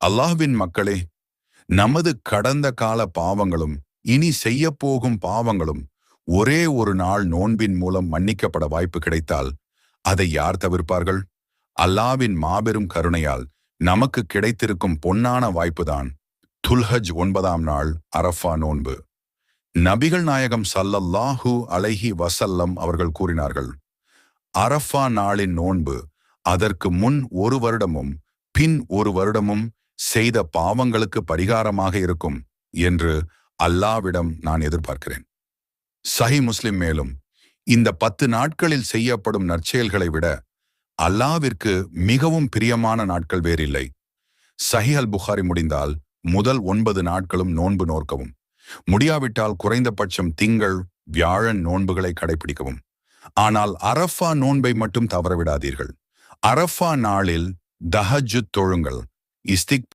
அல்லாஹ்வின் மக்களே, நமது கடந்த கால பாவங்களும் இனி செய்யப்போகும் பாவங்களும் ஒரே ஒரு நாள் நோன்பின் மூலம் மன்னிக்கப்பட வாய்ப்பு கிடைத்தால் அதை யார் தவிர்ப்பார்கள்? அல்லாஹ்வின் மாபெரும் கருணையால் நமக்கு கிடைத்திருக்கும் பொன்னான வாய்ப்புதான் துல்ஹஜ் 9ஆம் நாள் அரஃபா நோன்பு. நபிகள் நாயகம் ஸல்லல்லாஹு அலைஹி வஸல்லம் அவர்கள் கூறினார்கள், அரஃபா நாளின் நோன்பு அதற்கு முன் ஒரு வருடமும் பின் ஒரு வருடமும் செய்த பாவங்களுக்கு பரிகாரமாக இருக்கும் என்று அல்லாவிடம் நான் எதிர்பார்க்கிறேன். சஹி முஸ்லிம் மேலும், இந்த 10 நாட்களில் செய்யப்படும் நற்செயல்களை விட அல்லாவிற்கு மிகவும் பிரியமான நாட்கள் வேறில்லை. சஹி அல் புகாரி முடிந்தால் முதல் 9 நாட்களும் நோன்பு நோற்கவும், முடியாவிட்டால் குறைந்தபட்சம் திங்கள் வியாழன் நோன்புகளை கடைபிடிக்கவும். ஆனால் அரஃபா நோன்பை மட்டும் தவறவிடாதீர்கள். அரஃபா நாளில் தஹஜ்ஜுத் தொழுங்கள், இஸ்திக்